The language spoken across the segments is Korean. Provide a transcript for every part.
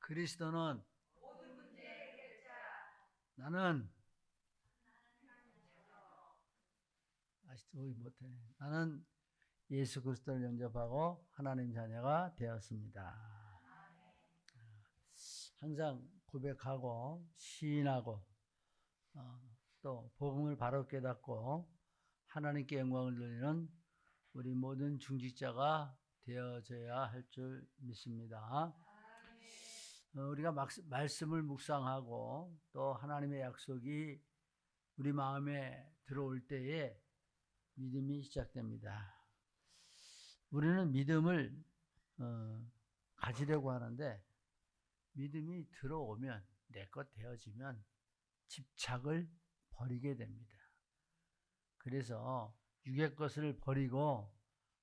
그리스도는 나는 아직도 못해. 나는 예수 그리스도를 영접하고 하나님 자녀가 되었습니다. 항상 고백하고 시인하고 또 복음을 바로 깨닫고 하나님께 영광을 돌리는 우리 모든 중직자가 되어져야 할 줄 믿습니다. 우리가 말씀을 묵상하고 또 하나님의 약속이 우리 마음에 들어올 때에 믿음이 시작됩니다. 우리는 믿음을 가지려고 하는데 믿음이 들어오면 내 것 되어지면 집착을 버리게 됩니다. 그래서 육의 것을 버리고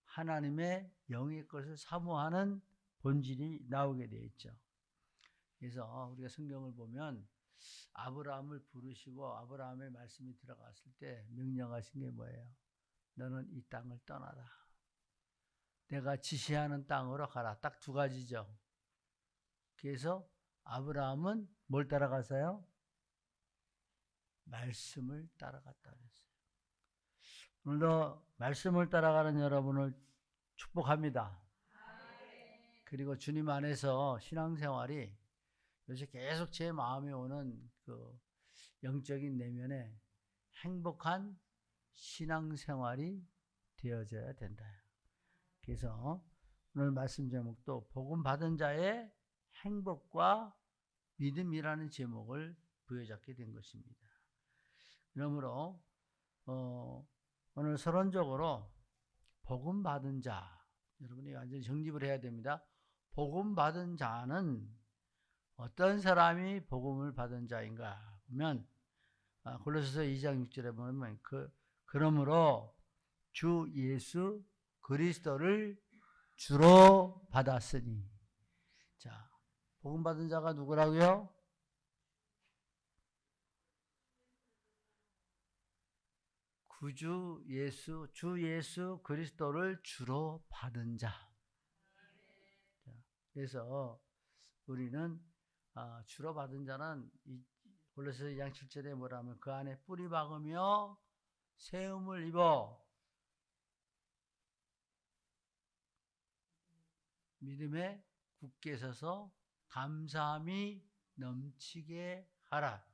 하나님의 영의 것을 사모하는 본질이 나오게 되어 있죠. 그래서 우리가 성경을 보면 아브라함을 부르시고 아브라함의 말씀이 들어갔을 때 명령하신 게 뭐예요? 너는 이 땅을 떠나라. 내가 지시하는 땅으로 가라. 딱 두 가지죠. 그래서 아브라함은 뭘 따라갔어요? 말씀을 따라갔다 그랬어요. 오늘도 말씀을 따라가는 여러분을 축복합니다. 그리고 주님 안에서 신앙생활이 요새 계속 제 마음에 오는 그 영적인 내면에 행복한 신앙생활이 되어져야 된다. 그래서 오늘 말씀 제목도 복음 받은 자의 행복과 믿음이라는 제목을 부여잡게 된 것입니다. 그러므로 오늘 서론적으로 복음 받은 자, 여러분이 완전히 정립을 해야 됩니다. 복음 받은 자는 어떤 사람이 복음을 받은 자인가 보면 골로새서 2장 6절에 보면 그러므로 주 예수 그리스도를 주로 받았으니. 자, 복음 받은 자가 누구라고요? 구주 예수, 주 예수 그리스도를 주로 받은 자. 그래서 우리는 주로 받은 자는 골로새서 2장 7절에 뭐라면 그 안에 뿌리 박으며 세움을 입어 믿음에 굳게 서서 감사함이 넘치게 하라.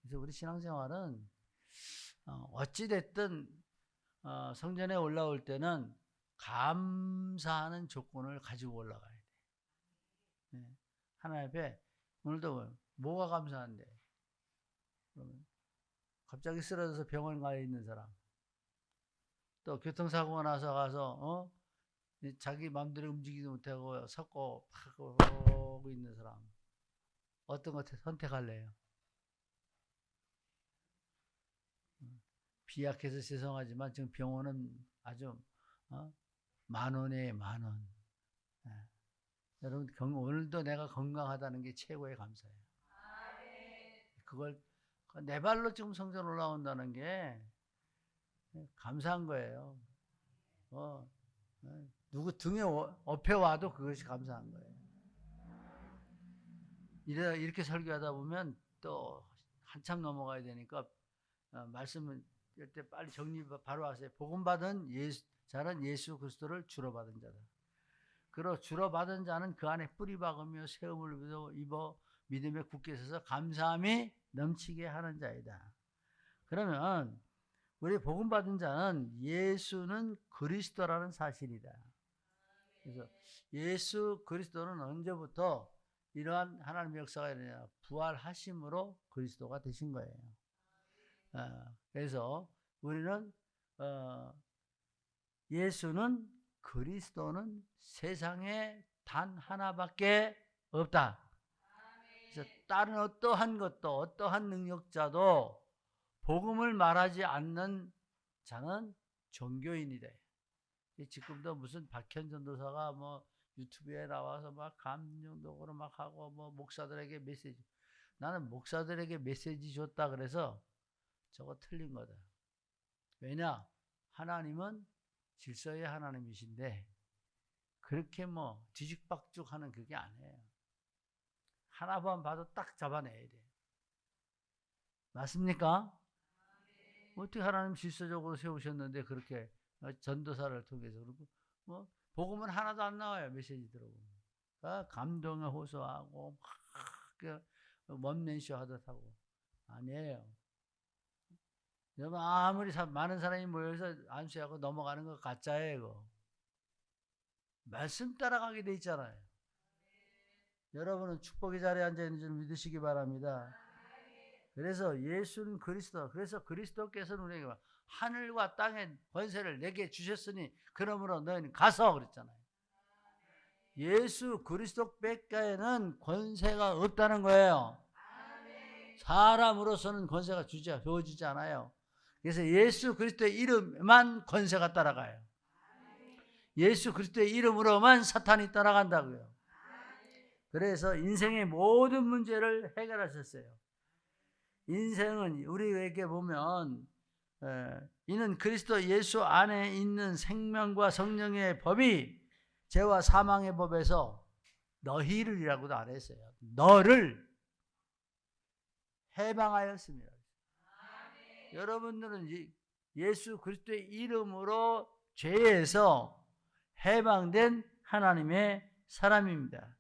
그래서 우리 신앙생활은 어찌됐든 성전에 올라올 때는 감사하는 조건을 가지고 올라가야 돼. 네. 하나님 앞에 오늘도 뭐가 감사한데? 그러면 갑자기 쓰러져서 병원 가 있는 사람, 또 교통사고가 나서 가서 자기 마음대로 움직이지 못하고 섰고 하고 있는 사람, 어떤 것 선택할래요? 비약해서 죄송하지만 지금 병원은 아주 만원에 만원. 여러분 오늘도 내가 건강하다는 게 최고의 감사예요. 그걸 내 발로 지금 성전 올라온다는 게 감사한 거예요. 누구 등에 업혀 와도 그것이 감사한 거예요. 이렇게 설교하다 보면 또 한참 넘어가야 되니까 말씀을 때 빨리 정리 바로 하세요. 복음 받은 자는 예수 그리스도를 주로 받은 자다. 그러 주로 받은 자는 그 안에 뿌리 박으며 세움을 입어 믿음에 굳게 서서 감사함이 넘치게 하는 자이다. 그러면 우리 복음 받은 자는 예수는 그리스도라는 사실이다. 그래서 예수 그리스도는 언제부터 이러한 하나님의 역사가 일어나냐? 부활하심으로 그리스도가 되신 거예요. 그래서 우리는 예수는 그리스도는 세상에 단 하나밖에 없다. 그래서 다른 어떠한 것도 어떠한 능력자도 복음을 말하지 않는 자는 종교인이다. 지금도 무슨 박현 전도사가 뭐 유튜브에 나와서 막 감정적으로 막 하고 뭐 목사들에게 메시지. 나는 목사들에게 메시지 줬다 그래서 저거 틀린 거다. 왜냐? 하나님은 질서의 하나님이신데 그렇게 뭐 뒤죽박죽 하는 그게 아니에요. 하나만 봐도 딱 잡아내야 돼. 맞습니까? 어떻게 하나님 질서적으로 세우셨는데 그렇게 전도사를 통해서 그러고 뭐 복음은 하나도 안 나와요. 메시지 들어보면 감동에 호소하고 막 원맨쇼 하듯 하고 아니에요. 여러분 아무리 많은 사람이 모여서 안수하고 넘어가는 거 가짜예요. 이거. 말씀 따라가게 돼 있잖아요. 여러분은 축복의 자리에 앉아 있는 줄 믿으시기 바랍니다. 그래서 예수는 그리스도. 그래서 그리스도께서는 우리에게 하늘과 땅의 권세를 내게 주셨으니 그러므로 너희는 가서 그랬잖아요. 예수 그리스도 밖에는 권세가 없다는 거예요. 사람으로서는 권세가 주어지지 않아요. 그래서 예수 그리스도의 이름만 권세가 따라가요. 예수 그리스도의 이름으로만 사탄이 따라간다고요. 그래서 인생의 모든 문제를 해결하셨어요. 인생은 우리에게 보면 이는 그리스도 예수 안에 있는 생명과 성령의 법이 죄와 사망의 법에서 너희를이라고도 안 했어요. 너를 해방하였습니다. 여러분들은 예수 그리스도의 이름으로 죄에서 해방된 하나님의 사람입니다.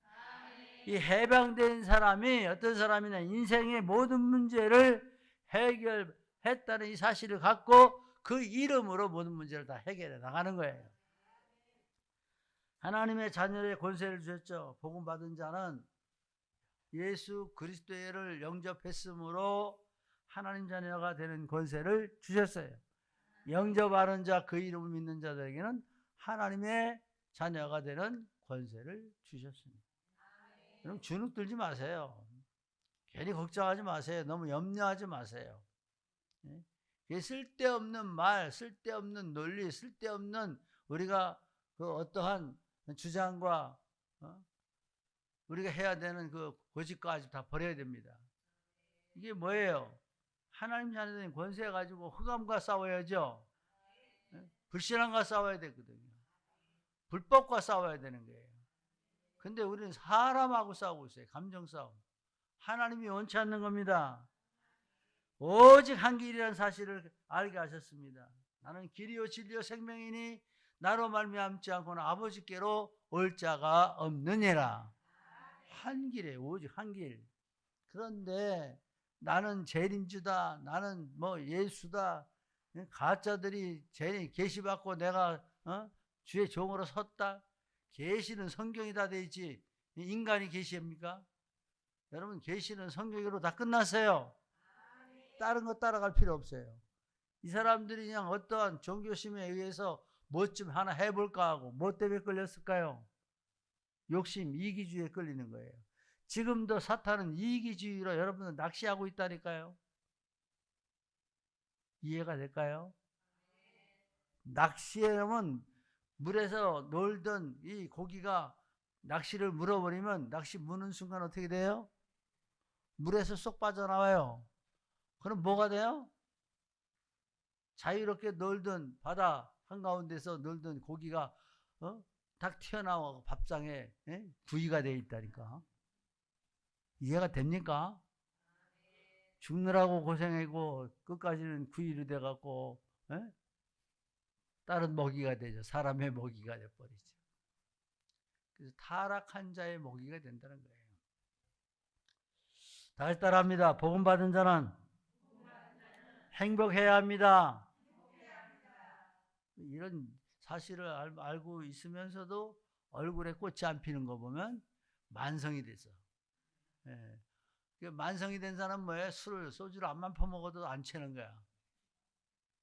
이 해방된 사람이 어떤 사람이냐, 인생의 모든 문제를 해결했다는 이 사실을 갖고 그 이름으로 모든 문제를 다 해결해 나가는 거예요. 하나님의 자녀의 권세를 주셨죠. 복음 받은 자는 예수 그리스도를 영접했으므로 하나님 자녀가 되는 권세를 주셨어요. 영접하는 자, 그 이름을 믿는 자들에게는 하나님의 자녀가 되는 권세를 주셨습니다. 그럼 주눅 들지 마세요. 괜히 걱정하지 마세요. 너무 염려하지 마세요. 쓸데없는 말, 쓸데없는 논리, 쓸데없는 우리가 그 어떠한 주장과 우리가 해야 되는 그 고집까지 다 버려야 됩니다. 이게 뭐예요? 하나님 자녀된 권세 가지고 흑암과 싸워야죠. 불신앙과 싸워야 되거든요. 불법과 싸워야 되는 거예요. 근데 우리는 사람하고 싸우고 있어요. 감정 싸움. 하나님이 원치 않는 겁니다. 오직 한 길이라는 사실을 알게 하셨습니다. 나는 길이요 진리요 생명이니 나로 말미암지 않고는 아버지께로 올 자가 없느니라. 한 길에 오직 한 길. 그런데 나는 재림주다. 나는 뭐 예수다. 가짜들이 계시받고 내가 주의 종으로 섰다. 계시는 성경이 다 돼 있지 인간이 계시입니까? 여러분 계시는 성경으로 다 끝났어요. 다른 거 따라갈 필요 없어요. 이 사람들이 그냥 어떠한 종교심에 의해서 뭐 좀 하나 해볼까 하고 뭐 때문에 끌렸을까요? 욕심, 이기주의에 끌리는 거예요. 지금도 사탄은 이기주의로 여러분들 낚시하고 있다니까요. 이해가 될까요? 낚시하면 물에서 놀던 이 고기가 낚시를 물어버리면 낚시 무는 순간 어떻게 돼요? 물에서 쏙 빠져나와요. 그럼 뭐가 돼요? 자유롭게 놀던 바다 한가운데서 놀던 고기가 딱 튀어나오고 밥상에 구이가 되어 있다니까. 이해가 됩니까? 죽느라고 고생하고 끝까지는 구이로 돼갖고 다른 먹이가 되죠. 사람의 먹이가 돼버리죠. 그래서 타락한 자의 먹이가 된다는 거예요. 다시 따라합니다. 복음 받은 자는 행복해야 합니다. 이런 사실을 알고 있으면서도 얼굴에 꽃이 안 피는 거 보면 만성이 됐어. 만성이 된 사람은 뭐예요? 소주를 안만 퍼먹어도 안 채는 거야.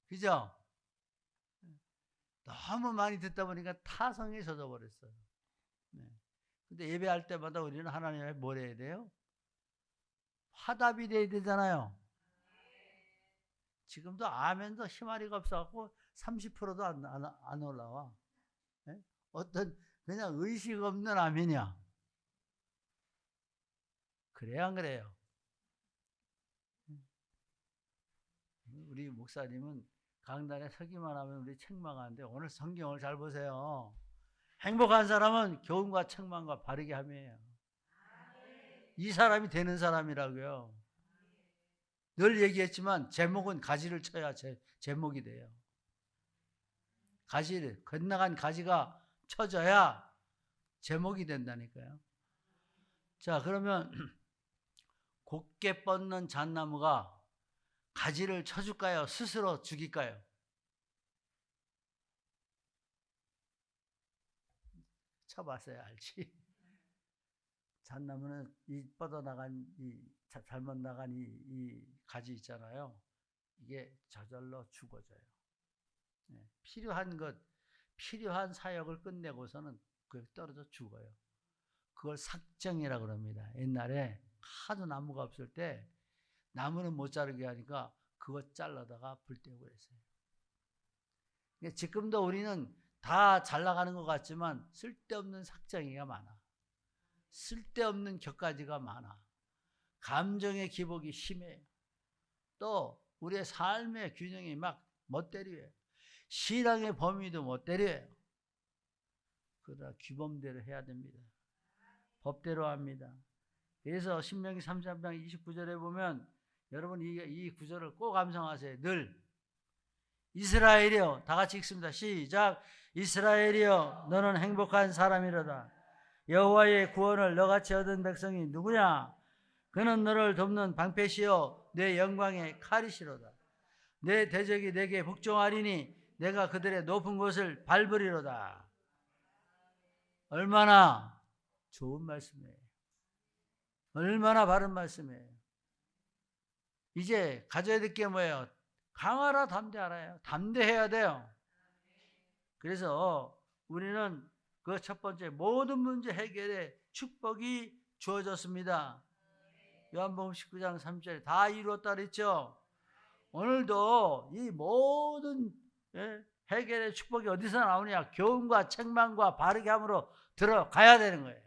그죠? 너무 많이 듣다 보니까 타성에 젖어버렸어요. 근데 예배할 때마다 우리는 하나님께 뭘 해야 돼요? 화답이 돼야 되잖아요. 지금도 아멘도 희마리가 없어갖고 30%도 안 올라와. 어떤 그냥 의식 없는 아멘이야. 그래야 안 그래요? 우리 목사님은 강단에 서기만 하면 우리 책망하는데 오늘 성경을 잘 보세요. 행복한 사람은 교훈과 책망과 바르게 함이에요. 이 사람이 되는 사람이라고요. 늘 얘기했지만 제목은 가지를 쳐야 제목이 돼요. 가지를 건너간 가지가 쳐져야 제목이 된다니까요. 자, 그러면 곱게 뻗는 잣나무가 가지를 쳐줄까요? 스스로 죽일까요? 쳐봤어야 알지. 잣나무는 이 뻗어나간 잘못 나간 이 가지 있잖아요. 이게 저절로 죽어져요. 필요한 사역을 끝내고서는 그 떨어져 죽어요. 그걸 삭정이라 그럽니다. 옛날에 하도 나무가 없을 때 나무는 못 자르게 하니까 그거 잘라다가 불 떼고 그랬어요. 지금도 우리는 다 잘 나가는 것 같지만 쓸데없는 삭정이가 많아. 쓸데없는 격가지가 많아. 감정의 기복이 심해요. 또 우리의 삶의 균형이 막 멋대로예요. 신앙의 범위도 멋대로예요. 그러나 규범대로 해야 됩니다. 법대로 합니다. 그래서 신명기 33장 29절에 보면 여러분 이 구절을 꼭 암송하세요. 늘 이스라엘이여, 다 같이 읽습니다. 시작. 이스라엘이여, 너는 행복한 사람이로다. 여호와의 구원을 너같이 얻은 백성이 누구냐? 그는 너를 돕는 방패시여 내 영광의 칼이시로다. 내 대적이 내게 복종하리니 내가 그들의 높은 곳을 밟으리로다. 얼마나 좋은 말씀이에요. 얼마나 바른 말씀이에요. 이제 가져야 될 게 뭐예요? 강하라 담대하라요. 담대해야 돼요. 그래서 우리는 그 첫 번째 모든 문제 해결에 축복이 주어졌습니다. 요한복음 19장 3절에 다 이루었다 그랬죠. 오늘도 이 모든 해결의 축복이 어디서 나오냐? 교훈과 책망과 바르게 함으로 들어가야 되는 거예요.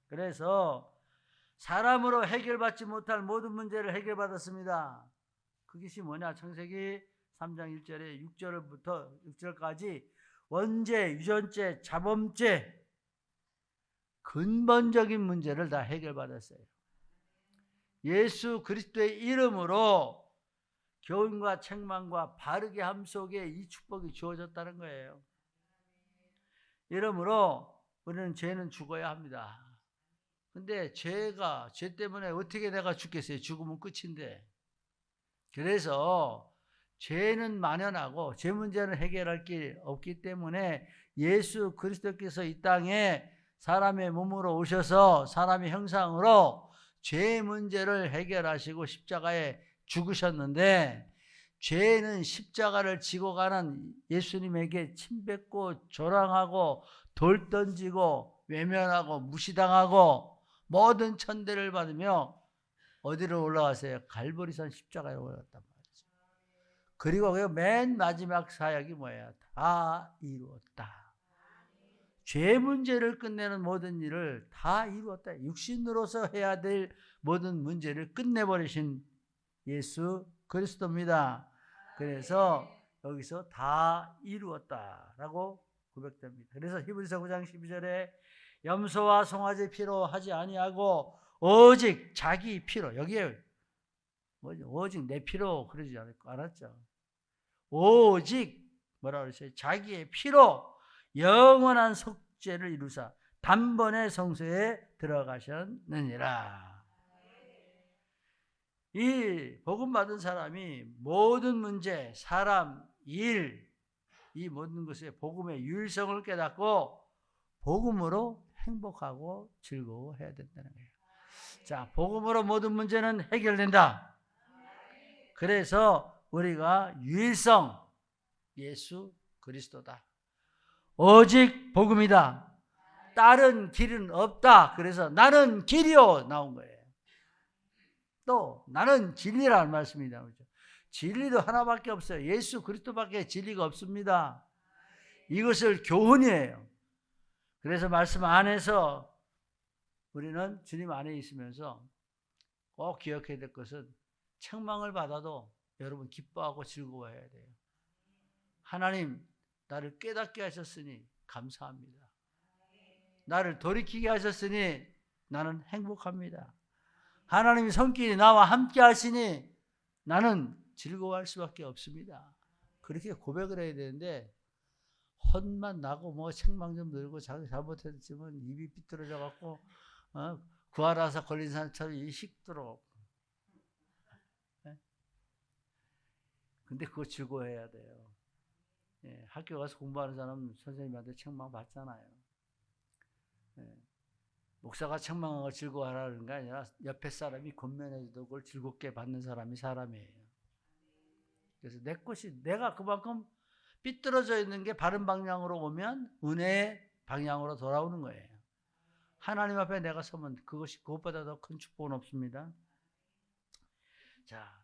그래서 사람으로 해결받지 못할 모든 문제를 해결받았습니다. 그것이 뭐냐? 창세기 3장 1절에 6절부터 6절까지 원죄, 유전죄, 자범죄 근본적인 문제를 다 해결받았어요. 예수 그리스도의 이름으로 교훈과 책망과 바르게 함 속에 이 축복이 주어졌다는 거예요. 이러므로 우리는 죄는 죽어야 합니다. 근데 죄 때문에 어떻게 내가 죽겠어요? 죽으면 끝인데. 그래서 죄는 만연하고 죄 문제는 해결할 길 없기 때문에 예수 그리스도께서 이 땅에 사람의 몸으로 오셔서 사람의 형상으로 죄 문제를 해결하시고 십자가에 죽으셨는데, 죄는 십자가를 지고 가는 예수님에게 침뱉고 조랑하고 돌 던지고 외면하고 무시당하고 모든 천대를 받으며 어디로 올라가세요? 갈보리산 십자가에 올라갔단 말이죠. 그리고 그 맨 마지막 사역이 뭐예요? 다 이루었다. 죄 문제를 끝내는 모든 일을 다 이루었다. 육신으로서 해야 될 모든 문제를 끝내버리신 예수 그리스도입니다. 그래서 여기서 다 이루었다라고 고백됩니다. 그래서 히브리서 9장 12절에 염소와 송아지 피로 하지 아니하고 오직 자기 피로, 여기에 뭐죠? 오직 내 피로 그러지 않았죠. 오직 뭐라 그랬어요? 자기의 피로 영원한 속죄를 이루사 단번에 성소에 들어가셨느니라. 이 복음 받은 사람이 모든 문제, 사람, 일, 이 모든 것에 복음의 유일성을 깨닫고 복음으로 행복하고 즐거워해야 된다는 거예요. 자, 복음으로 모든 문제는 해결된다. 그래서 우리가 유일성 예수 그리스도다. 오직 복음이다. 다른 길은 없다. 그래서 나는 길이요 나온 거예요. 또 나는 진리라는 말씀이 나오죠. 진리도 하나밖에 없어요. 예수 그리스도밖에 진리가 없습니다. 이것을 교훈이에요. 그래서 말씀 안에서 우리는 주님 안에 있으면서 꼭 기억해야 될 것은 책망을 받아도 여러분 기뻐하고 즐거워해야 돼요. 하나님 나를 깨닫게 하셨으니 감사합니다. 나를 돌이키게 하셨으니 나는 행복합니다. 하나님의 손길이 나와 함께 하시니 나는 즐거워할 수밖에 없습니다. 그렇게 고백을 해야 되는데 혼만 나고 뭐 책망 좀 들고 자기 잘못했지만 입이 삐뚤어져 갖고 구하라서 걸린 사람처럼 이 식도록. 근데 그거 즐거워해야 돼요. 예, 학교 가서 공부하는 사람은 선생님한테 책망 받잖아요. 예, 목사가 책망한 걸 즐거워하라는 게 아니라 옆에 사람이 권면해줘도 그걸 즐겁게 받는 사람이 사람이에요. 그래서 내 것이 내가 그만큼 삐뚤어져 있는 게 바른 방향으로 오면 은혜의 방향으로 돌아오는 거예요. 하나님 앞에 내가 서면 그것보다 더 큰 축복은 없습니다. 자,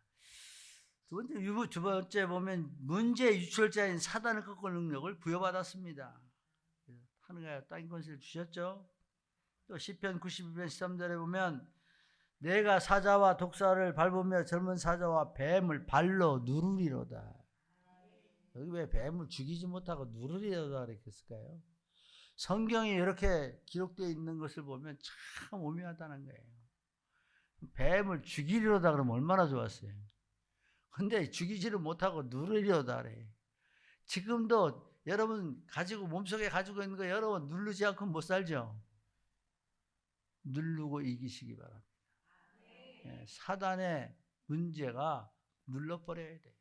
두 번째 보면 문제 유출자인 사단을 꺾을 능력을 부여받았습니다. 하늘과 땅 권세를 주셨죠. 또 시편 92편 13절에 보면 내가 사자와 독사를 밟으며 젊은 사자와 뱀을 발로 누르리로다. 여기 왜 뱀을 죽이지 못하고 누르리로다 그랬을까요? 성경이 이렇게 기록되어 있는 것을 보면 참 오묘하다는 거예요. 뱀을 죽이리로다 그러면 얼마나 좋았어요. 근데 죽이지를 못하고 누르리로다 그래. 지금도 여러분 몸속에 가지고 있는 거 여러분 누르지 않고 못 살죠. 누르고 이기시기 바랍니다. 사단의 문제가 눌러버려야 돼.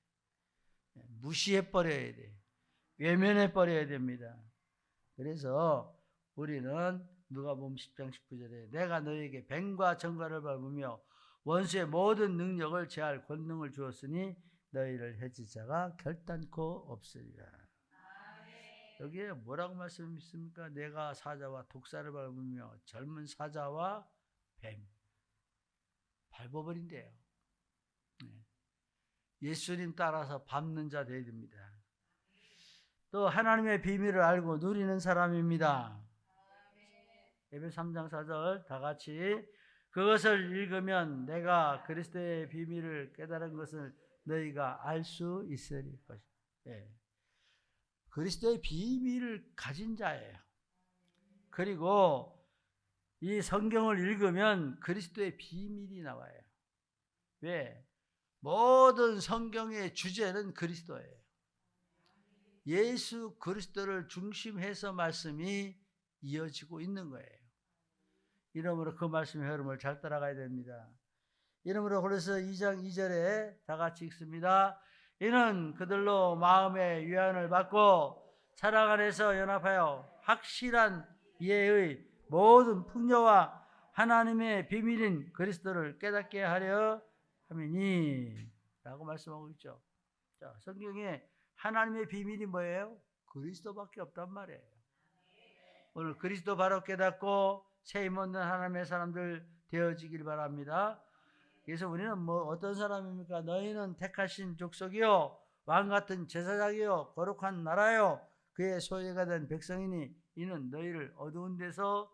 무시해버려야 돼. 외면해버려야 됩니다. 그래서 우리는 누가복음 10장 19절에 내가 너에게 뱀과 정갈을 밟으며 원수의 모든 능력을 제할 권능을 주었으니 너희를 해칠 자가 결단코 없으리라. 여기에 뭐라고 말씀했습니까? 내가 사자와 독사를 밟으며 젊은 사자와 뱀 밟아버린대요. 예수님 따라서 밟는 자 되어야 됩니다. 또 하나님의 비밀을 알고 누리는 사람입니다. 에베소 3장 4절 다 같이 그것을 읽으면 내가 그리스도의 비밀을 깨달은 것을 너희가 알 수 있을 것이다. 예. 그리스도의 비밀을 가진 자예요. 그리고 이 성경을 읽으면 그리스도의 비밀이 나와요. 왜? 모든 성경의 주제는 그리스도예요. 예수 그리스도를 중심해서 말씀이 이어지고 있는 거예요. 이러므로 그 말씀의 흐름을 잘 따라가야 됩니다. 이러므로 그래서 2장 2절에 다 같이 읽습니다. 이는 그들로 마음의 위안을 받고 사랑 안에서 연합하여 확실한 이해의 모든 풍요와 하나님의 비밀인 그리스도를 깨닫게 하려 함이니 라고 말씀하고 있죠. 자, 성경에 하나님의 비밀이 뭐예요? 그리스도밖에 없단 말이에요. 오늘 그리스도 바로 깨닫고 새 힘 얻는 하나님의 사람들 되어지길 바랍니다. 그래서 우리는 어떤 사람입니까? 너희는 택하신 족속이요 왕같은 제사장이요 거룩한 나라요 그의 소유가 된 백성이니 이는 너희를 어두운 데서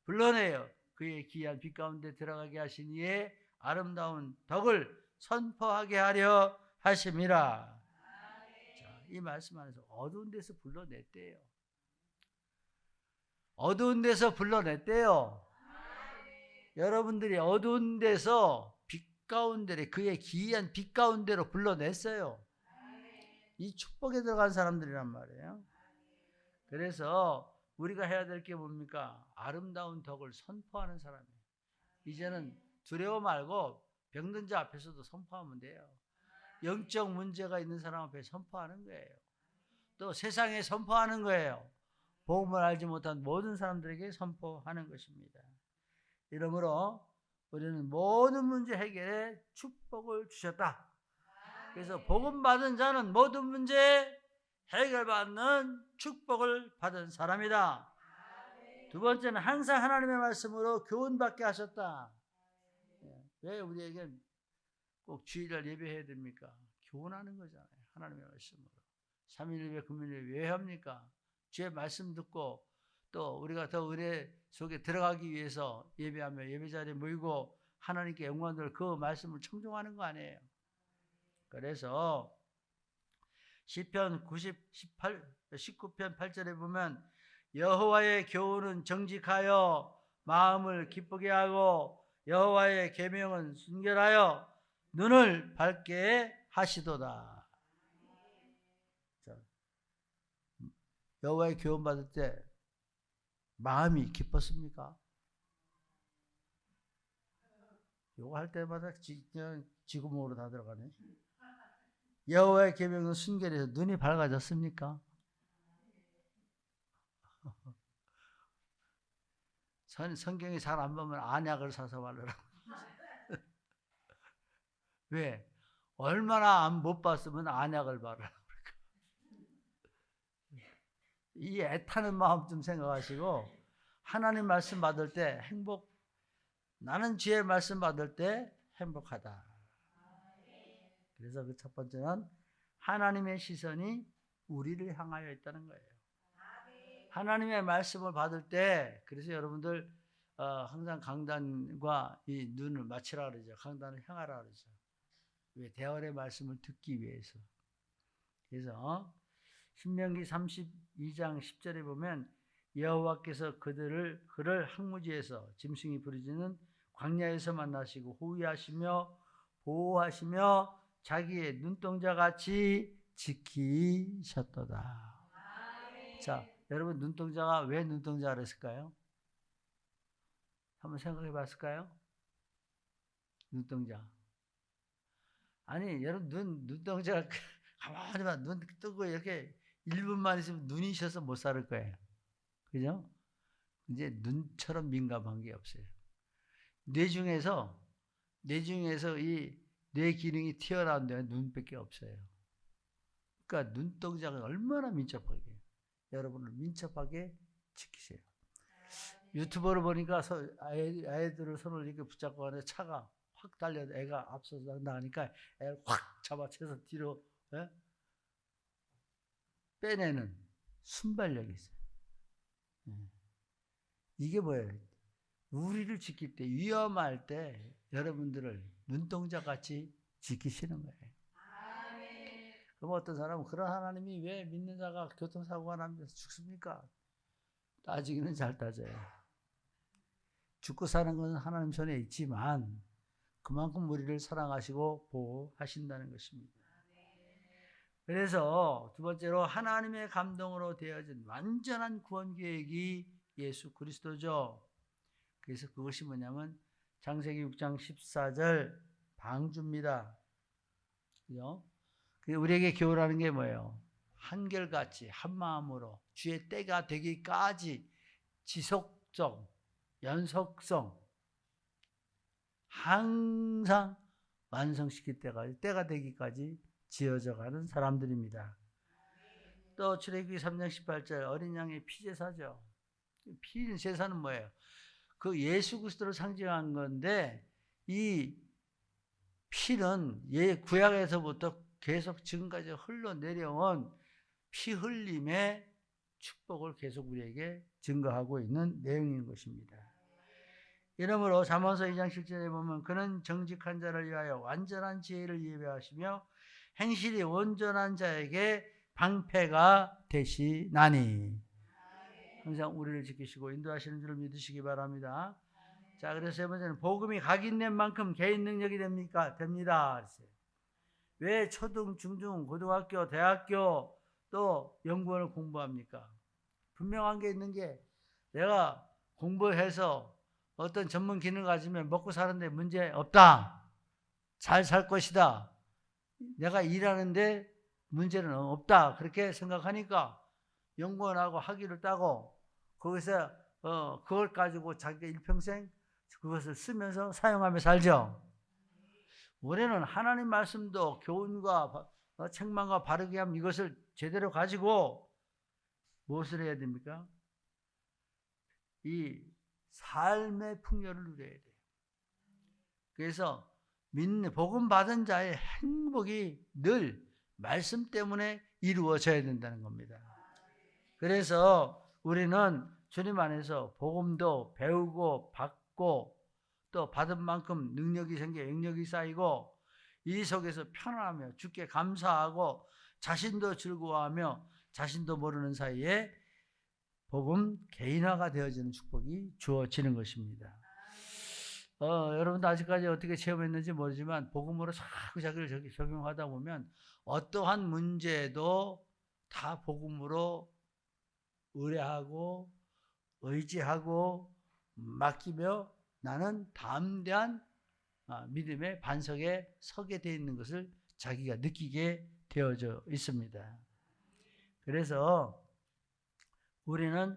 불러내어 그의 귀한 빛 가운데 들어가게 하신 이의 아름다운 덕을 선포하게 하려 하심이라. 자, 이 말씀 안에서 어두운 데서 불러냈대요. 어두운 데서 불러냈대요. 여러분들이 어두운 데서 빛 가운데로 그의 기이한 빛 가운데로 불러냈어요. 이 축복에 들어간 사람들이란 말이에요. 그래서 우리가 해야 될 게 뭡니까? 아름다운 덕을 선포하는 사람이에요. 이제는 두려워 말고 병든 자 앞에서도 선포하면 돼요. 영적 문제가 있는 사람 앞에 선포하는 거예요. 또 세상에 선포하는 거예요. 복음을 알지 못한 모든 사람들에게 선포하는 것입니다. 이러므로 우리는 모든 문제 해결에 축복을 주셨다. 그래서 복음 받은 자는 모든 문제 해결받는 축복을 받은 사람이다. 두 번째는 항상 하나님의 말씀으로 교훈받게 하셨다. 왜 우리에게 꼭 주일날 예배해야 됩니까? 교훈하는 거잖아요. 하나님의 말씀으로. 3일 예배, 금요일 예배 왜 합니까? 주의 말씀 듣고 또 우리가 더 은혜 속에 들어가기 위해서 예배하며 예배 자리에 모이고 하나님께 영광 돌 그 말씀을 청종하는 거 아니에요. 그래서 시편 19편 8절에 보면 여호와의 교훈은 정직하여 마음을 기쁘게 하고 여호와의 계명은 순결하여 눈을 밝게 하시도다. 자, 여호와의 교훈 받을 때 마음이 기뻤습니까? 요거 할 때마다 지구목으로 다 들어가네. 여호와의 계명은 순결해서 눈이 밝아졌습니까? 성경이 잘 안 보면 안약을 사서 바르라고. 왜? 얼마나 못 봤으면 안약을 바르라고. 이 애타는 마음 좀 생각하시고, 하나님 말씀 받을 때 나는 주의 말씀 받을 때 행복하다. 그래서 그 첫 번째는 하나님의 시선이 우리를 향하여 있다는 거예요. 하나님의 말씀을 받을 때, 그래서 여러분들 항상 강단과 이 눈을 맞추라 그러죠. 강단을 향하라 그러죠. 왜? 대언의 말씀을 듣기 위해서. 그래서 신명기 32장 10절에 보면 여호와께서 그를 항무지에서 짐승이 부르짖는 광야에서 만나시고 호위하시며 보호하시며 자기의 눈동자같이 지키셨도다. 자, 여러분 눈동자가 왜 눈동자가 그랬을까요? 한번 생각해 봤을까요? 눈동자. 아니, 여러분 눈동자가 가만히만 눈 뜨고 이렇게 1분만 있으면 눈이 쉬어서 못 살 거예요. 그죠? 이제 눈처럼 민감한 게 없어요. 뇌 중에서 이 뇌 기능이 튀어나온 데가 눈밖에 없어요. 그러니까 눈동자가 얼마나 민첩하게, 여러분을 민첩하게 지키세요. 유튜버를 보니까 아이들을 손을 이렇게 붙잡고 하는데 차가 확 달려도 애가 앞서서 나가니까 애를 확 잡아채서 뒤로 빼내는 순발력이 있어요. 이게 뭐예요? 우리를 지킬 때, 위험할 때 여러분들을 눈동자같이 지키시는 거예요. 그럼 어떤 사람은 그런 하나님이 왜 믿는 자가 교통사고가 나면서 죽습니까? 따지기는 잘 따져요. 죽고 사는 것은 하나님 손에 있지만 그만큼 우리를 사랑하시고 보호하신다는 것입니다. 그래서 두 번째로 하나님의 감동으로 되어진 완전한 구원 계획이 예수 그리스도죠. 그래서 그것이 뭐냐면 창세기 6장 14절 방주입니다. 그죠? 우리에게 교훈하는 게 뭐예요? 한결같이 한 마음으로 주의 때가 되기까지 지속적, 연속성 항상 완성시킬 때가 되기까지 지어져가는 사람들입니다. 또 출애굽기 3장 18절 어린 양의 피제사죠. 피제사는 뭐예요? 그 예수 그리스도를 상징한 건데 이 피는 구약에서부터 계속 지금까지 흘러내려온 피 흘림의 축복을 계속 우리에게 증거하고 있는 내용인 것입니다. 이러므로 잠언서 2장 7절에 보면 그는 정직한 자를 위하여 완전한 지혜를 예배하시며 행실이 온전한 자에게 방패가 되시나니. 항상 우리를 지키시고 인도하시는 줄 믿으시기 바랍니다. 자, 그래서 세 번째는 복음이 각인된 만큼 개인 능력이 됩니다. 왜 초등, 중중, 고등학교, 대학교 또 연구원을 공부합니까? 분명한 게 있는 게 내가 공부해서 어떤 전문 기능을 가지면 먹고 사는데 문제 없다. 잘 살 것이다. 내가 일하는데 문제는 없다. 그렇게 생각하니까 연구원하고 학위를 따고 거기서 그걸 가지고 자기가 일평생 그것을 쓰면서 사용하며 살죠. 올해는 하나님 말씀도 교훈과 책망과 바르게 하면 이것을 제대로 가지고 무엇을 해야 됩니까? 이 삶의 풍요를 누려야 돼요. 그래서 복음 받은 자의 행복이 늘 말씀 때문에 이루어져야 된다는 겁니다. 그래서 우리는 주님 안에서 복음도 배우고 받고 또 받은 만큼 능력이 생겨 영역이 쌓이고 이 속에서 편안하며 주께 감사하고 자신도 즐거워하며 자신도 모르는 사이에 복음 개인화가 되어지는 축복이 주어지는 것입니다. 여러분도 아직까지 어떻게 체험했는지 모르지만 복음으로 자꾸 자기를 적용하다 보면 어떠한 문제도 다 복음으로 의뢰하고 의지하고 맡기며 나는 담대한 믿음의 반석에 서게 되어 있는 것을 자기가 느끼게 되어져 있습니다. 그래서 우리는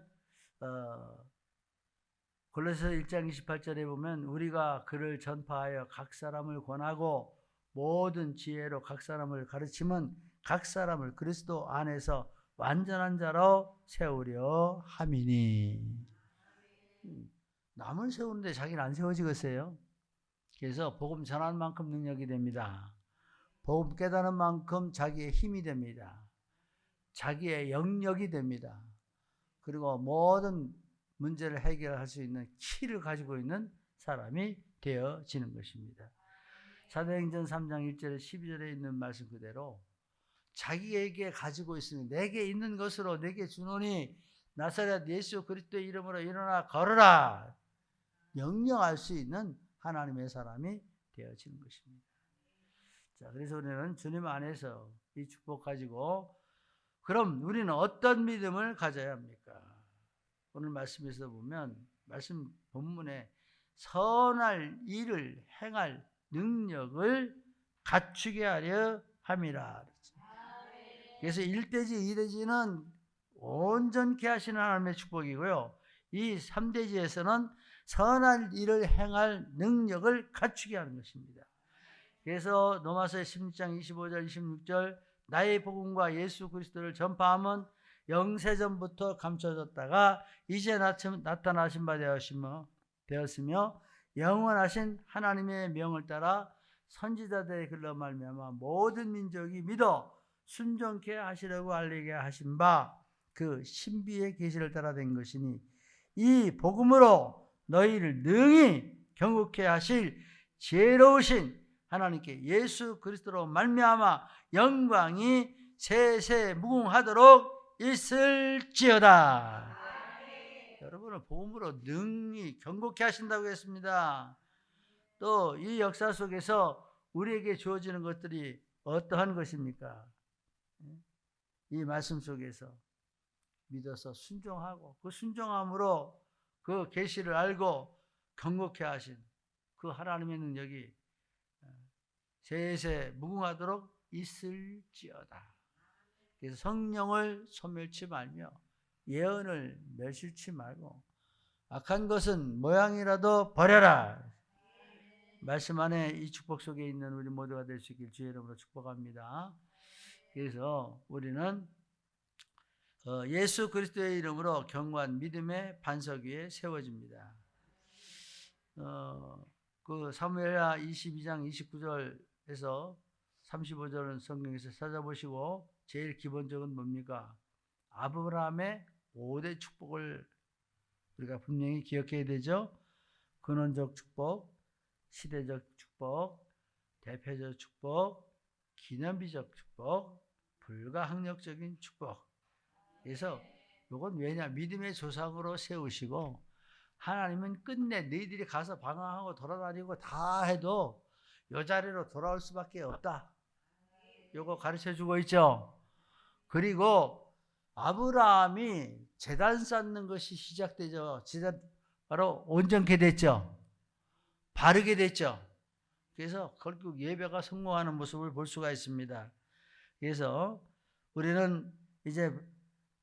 골로새서 1장 28절에 보면 우리가 그를 전파하여 각 사람을 권하고 모든 지혜로 각 사람을 가르치면 각 사람을 그리스도 안에서 완전한 자로 세우려 함이니. 남을 세우는데 자기는 안 세워지겠어요? 그래서 복음 전하는 만큼 능력이 됩니다. 복음 깨닫는 만큼 자기의 힘이 됩니다. 자기의 영역이 됩니다. 그리고 모든 문제를 해결할 수 있는 키를 가지고 있는 사람이 되어지는 것입니다. 사도행전 3장 1절에 12절에 있는 말씀 그대로 자기에게 가지고 있으니 내게 있는 것으로 내게 주노니 나사렛 예수 그리스도의 이름으로 일어나 걸으라 명령할 수 있는 하나님의 사람이 되어지는 것입니다. 자, 그래서 우리는 주님 안에서 이 축복 가지고 그럼 우리는 어떤 믿음을 가져야 합니까? 오늘 말씀에서 보면 말씀 본문에 선할 일을 행할 능력을 갖추게 하려 함이라. 그래서 1대지 2대지는 온전케 하시는 하나님의 축복이고요. 이 3대지에서는 선할 일을 행할 능력을 갖추게 하는 것입니다. 그래서 로마서 16장 25절 26절 나의 복음과 예수 그리스도를 전파함은 영세전부터 감춰졌다가 이제 나타나신 바 되었으며 영원하신 하나님의 명을 따라 선지자들의 글로 말미암아 모든 민족이 믿어 순종케 하시려고 알리게 하신 바 그 신비의 계시를 따라 된 것이니 이 복음으로 너희를 능히 경고케 하실 지혜로우신 하나님께 예수 그리스도로 말미암아 영광이 세세 무궁하도록 있을지어다. 여러분은 복음으로 능히 경고케 하신다고 했습니다. 또 이 역사 속에서 우리에게 주어지는 것들이 어떠한 것입니까? 이 말씀 속에서 믿어서 순종하고 그 순종함으로 그 계시를 알고 경고케 하신 그 하나님의 능력이 세세 무궁하도록 있을지어다. 그래서 성령을 소멸치 말며 예언을 멸실치 말고 악한 것은 모양이라도 버려라. 말씀 안에 이 축복 속에 있는 우리 모두가 될 수 있길 주의 이름으로 축복합니다. 그래서 우리는 예수 그리스도의 이름으로 견고한 믿음의 반석 위에 세워집니다. 그 사무엘하 22장 29절에서 35절은 성경에서 찾아보시고 제일 기본적은 뭡니까? 아브라함의 5대 축복을 우리가 분명히 기억해야 되죠. 근원적 축복, 시대적 축복, 대표적 축복, 기념비적 축복, 불가항력적인 축복. 그래서 이건 왜냐? 믿음의 조상으로 세우시고 하나님은 끝내 너희들이 가서 방황하고 돌아다니고 다 해도 이 자리로 돌아올 수밖에 없다. 이거 가르쳐주고 있죠. 그리고 아브라함이 제단 쌓는 것이 시작되죠. 제단 바로 온전케 됐죠. 바르게 됐죠. 그래서 결국 예배가 성공하는 모습을 볼 수가 있습니다. 그래서 우리는 이제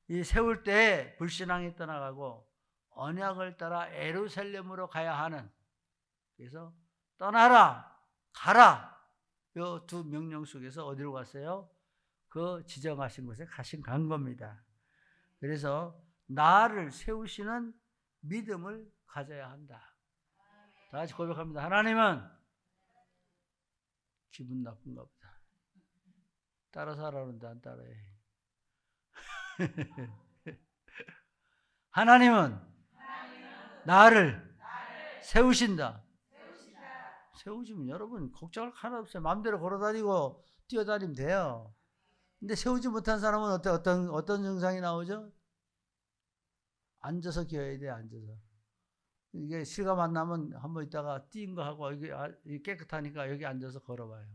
이 세울 때 불신앙이 떠나가고 언약을 따라 예루살렘으로 가야 하는, 그래서 떠나라 가라 이 두 명령 속에서 어디로 갔어요? 그 지정하신 곳에 간 겁니다. 그래서 나를 세우시는 믿음을 가져야 한다. 다 같이 고백합니다. 하나님은 기분 나쁜가 보다. 따라서 하라는데 안 따라해. 하나님은 나를 세우신다. 세우시면 여러분 걱정할 하나 없어요. 마음대로 걸어다니고 뛰어다니면 돼요. 근데 세우지 못한 사람은 어떤 증상이 나오죠? 앉아서 기어야 돼, 앉아서. 이게 실감 안 나면 한번 있다가 뛴 거 하고, 이게 깨끗하니까 여기 앉아서 걸어봐요.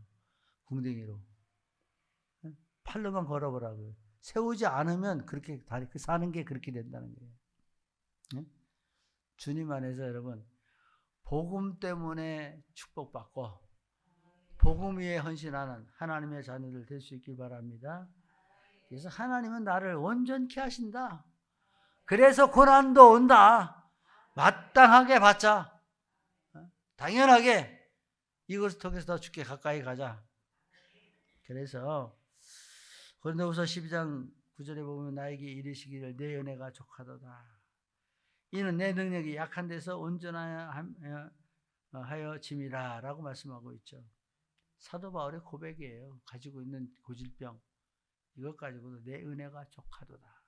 궁뎅이로. 팔로만 걸어보라고요. 세우지 않으면 그렇게 사는 게 그렇게 된다는 거예요. 주님 안에서 여러분, 복음 때문에 축복받고 복음 위에 헌신하는 하나님의 자녀들 될 수 있길 바랍니다. 그래서 하나님은 나를 온전케 하신다. 그래서 고난도 온다. 마땅하게 받자. 당연하게 이것을 통해서 더 주께 가까이 가자. 그래서 고린도후서 12장 9절에 보면 나에게 이르시기를 내 은혜가 족하도다. 이는 내 능력이 약한 데서 온전하여 짐이라 라고 말씀하고 있죠. 사도 바울의 고백이에요. 가지고 있는 고질병 이것 가지고도 내 은혜가 족하도다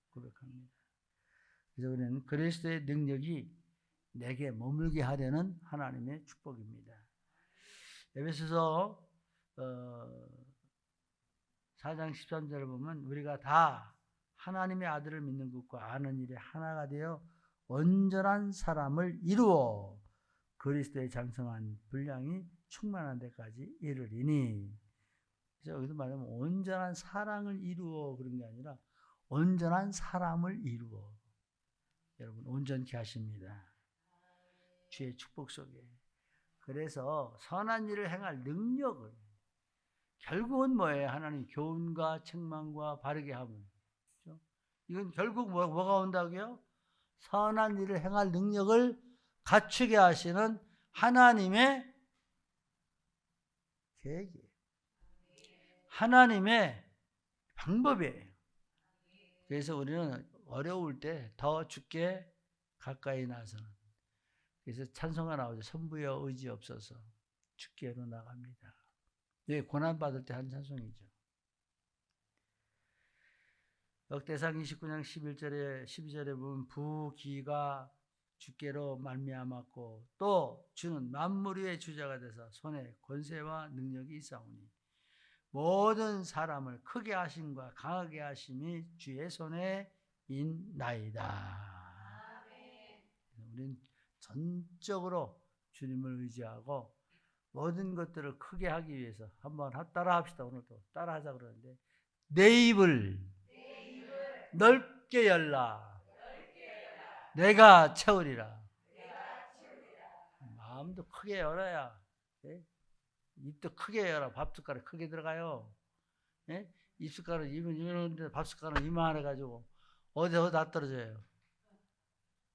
고백합니다. 그래서 우리는 그리스도의 능력이 내게 머물게 하려는 하나님의 축복입니다. 에베소서 4장 13절을 보면 우리가 다 하나님의 아들을 믿는 것과 아는 일에 하나가 되어 온전한 사람을 이루어 그리스도의 장성한 분량이 충만한 데까지 이르리니. 그래서 여기서 말하면 온전한 사랑을 이루어 그런 게 아니라 온전한 사람을 이루어. 여러분 온전케 하십니다. 주의 축복 속에. 그래서 선한 일을 행할 능력을 결국은 뭐예요? 하나님 교훈과 책망과 바르게 함은. 그렇죠? 이건 결국 뭐가 온다고요? 선한 일을 행할 능력을 갖추게 하시는 하나님의 계획이에요. 하나님의 방법이에요. 그래서 우리는 어려울 때 더 주께 가까이 나서는. 그래서 찬송가 나오죠. 선부여 의지 없어서 주께로 나갑니다. 예, 고난받을 때 한 찬송이죠. 역대상 29장 11절에 12절에 보면 부귀가 주께로 말미암았고 또 주는 만물 위의 주자가 되사 손에 권세와 능력이 있사오니 모든 사람을 크게 하심과 강하게 하심이 주의 손에 있나이다. 우리는 전적으로 주님을 의지하고 모든 것들을 크게 하기 위해서 한번 따라 합시다. 오늘도 따라 하자 그러는데 내 입을 넓게 열라. 내가 채우리라. 마음도 크게 열어야. 예? 입도 크게 열어. 밥숟가락 크게 들어가요. 예? 입숟가락 이만한데 밥숟가락 이만해 가지고 어디 다 떨어져요.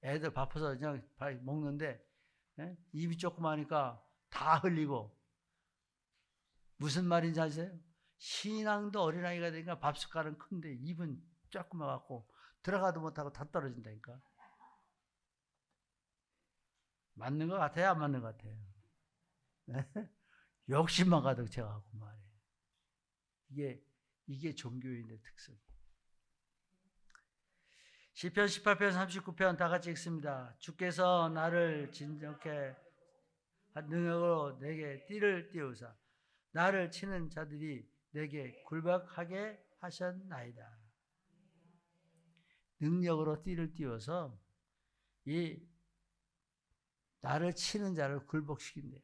애들 바빠서 그냥 먹는데 예? 입이 조그마하니까 다 흘리고. 무슨 말인지 아세요? 신앙도 어린아이가 되니까 밥숟가락은 큰데 입은 조그마 갖고 들어가도 못하고 다 떨어진다니까. 맞는 것 같아요? 안 맞는 것 같아요? 욕심만 가득 채워갖고 말이에요. 이게 종교인의 특성. 시편 18편 39편 다 같이 읽습니다. 주께서 나를 진정케 능력으로 내게 띠를 띄우사 나를 치는 자들이 내게 굴복하게 하셨나이다. 능력으로 띠를 띄워서 이 나를 치는 자를 굴복시킨대요.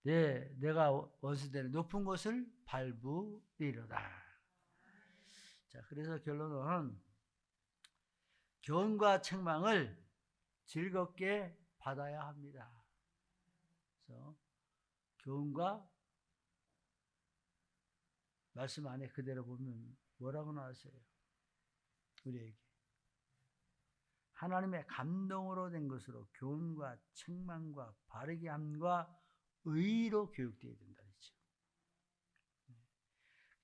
내가 원수되는 높은 곳을 밟으리로다. 자, 그래서 결론은 교훈과 책망을 즐겁게 받아야 합니다. 그래서 교훈과 말씀 안에 그대로 보면 뭐라고 나왔어요? 우리에게 하나님의 감동으로 된 것으로 교훈과 책망과 바르게 함과 의로 교육되어야 된다 그랬죠.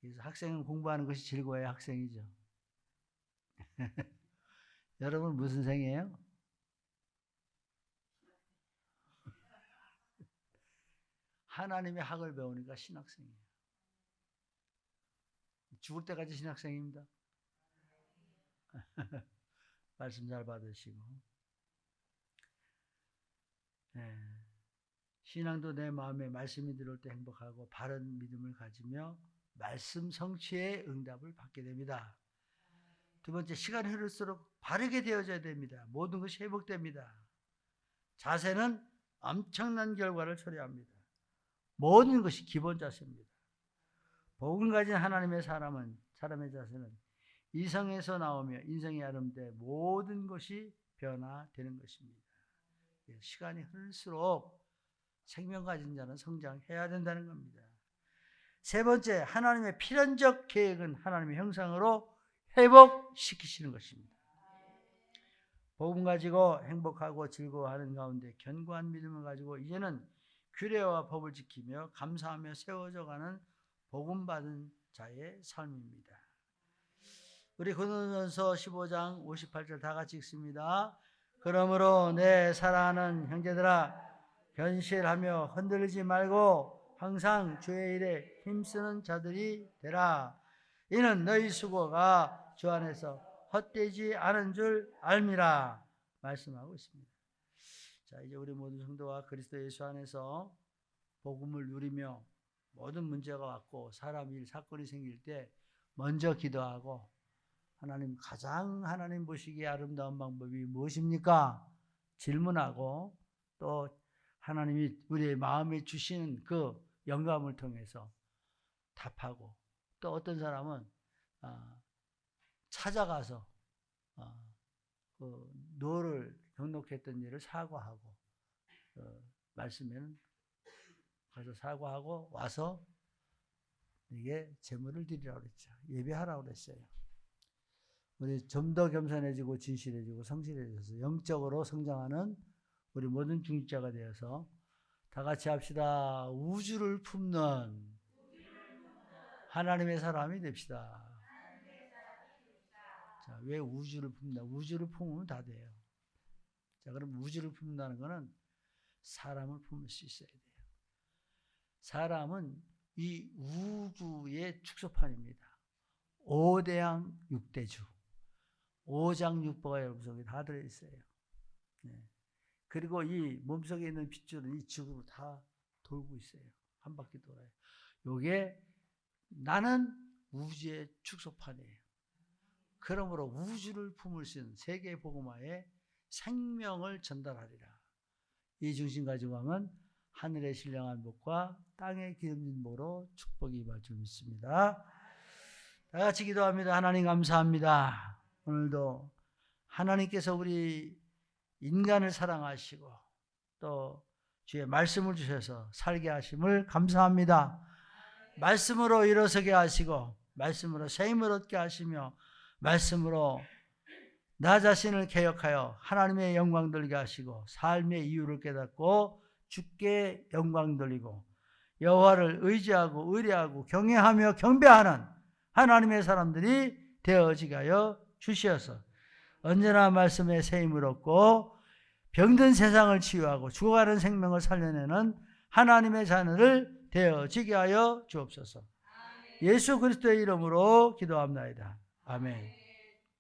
그래서 학생은 공부하는 것이 즐거워야 학생이죠. 여러분 무슨 생이에요? 하나님의 학을 배우니까 신학생이에요. 죽을 때까지 신학생입니다. 말씀 잘 받으시고. 네. 신앙도 내 마음에 말씀이 들어올 때 행복하고 바른 믿음을 가지며 말씀 성취의 응답을 받게 됩니다. 두 번째, 시간이 흐를수록 바르게 되어져야 됩니다. 모든 것이 회복됩니다. 자세는 엄청난 결과를 초래합니다. 모든 것이 기본 자세입니다. 복음 가진 하나님의 사람의 자세는 이성에서 나오며 인성이 아름되 모든 것이 변화되는 것입니다. 시간이 흐를수록 생명 가진 자는 성장해야 된다는 겁니다. 세 번째, 하나님의 필연적 계획은 하나님의 형상으로 회복시키시는 것입니다. 복음 가지고 행복하고 즐거워하는 가운데 견고한 믿음을 가지고 이제는 규례와 법을 지키며 감사하며 세워져가는 복음 받은 자의 삶입니다. 우리 고린도전서 15장 58절 다 같이 읽습니다. 그러므로 내 사랑하는 형제들아, 견실하며 흔들리지 말고 항상 주의 일에 힘쓰는 자들이 되라. 이는 너희 수고가 주 안에서 헛되지 않은 줄 알미라 말씀하고 있습니다. 자, 이제 우리 모든 성도가 그리스도 예수 안에서 복음을 누리며 모든 문제가 왔고 사람 일 사건이 생길 때 먼저 기도하고 가장 하나님 보시기에 아름다운 방법이 무엇입니까? 질문하고 또 하나님이 우리의 마음에 주시는 그 영감을 통해서 답하고, 또 어떤 사람은 찾아가서 너를 경록했던 일을 사과하고, 말씀에는 가서 사과하고 와서 이게 제물을 드리라고 그랬죠. 예배하라고 그랬어요. 우리 좀 더 겸손해지고 진실해지고 성실해져서 영적으로 성장하는 우리 모든 중직자가 되어서 다 같이 합시다. 우주를 품는 하나님의 사람이 됩시다. 자, 왜 우주를 품는다? 우주를 품으면 다 돼요. 자, 그럼 우주를 품는다는 것은 사람을 품을 수 있어야 돼요. 사람은 이 우주의 축소판입니다. 5대양 6대주, 5장 6보가 여러분 속에 다 들어있어요. 네. 그리고 이 몸속에 있는 핏줄은 이 지구로 다 돌고 있어요. 한 바퀴 돌아요. 요게 나는 우주의 축소판이에요. 그러므로 우주를 품을 수 있는 세계 복음화에 생명을 전달하리라. 이 중심 가지고 하면 하늘의 신령한 복과 땅의 기름진 복으로 축복이 임할 줄 믿습니다. 다 같이 기도합니다. 하나님 감사합니다. 오늘도 하나님께서 우리 인간을 사랑하시고 또 주의 말씀을 주셔서 살게 하심을 감사합니다. 말씀으로 일어서게 하시고 말씀으로 새 힘을 얻게 하시며 말씀으로 나 자신을 개혁하여 하나님의 영광 돌리게 하시고 삶의 이유를 깨닫고 주께 영광 돌리고 여호와를 의지하고 의뢰하고 경외하며 경배하는 하나님의 사람들이 되어지게 하여 주시어서 언제나 말씀에 새 힘을 얻고 병든 세상을 치유하고 죽어가는 생명을 살려내는 하나님의 자녀를 되어지게 하여 주옵소서. 예수 그리스도의 이름으로 기도합나이다. 아멘.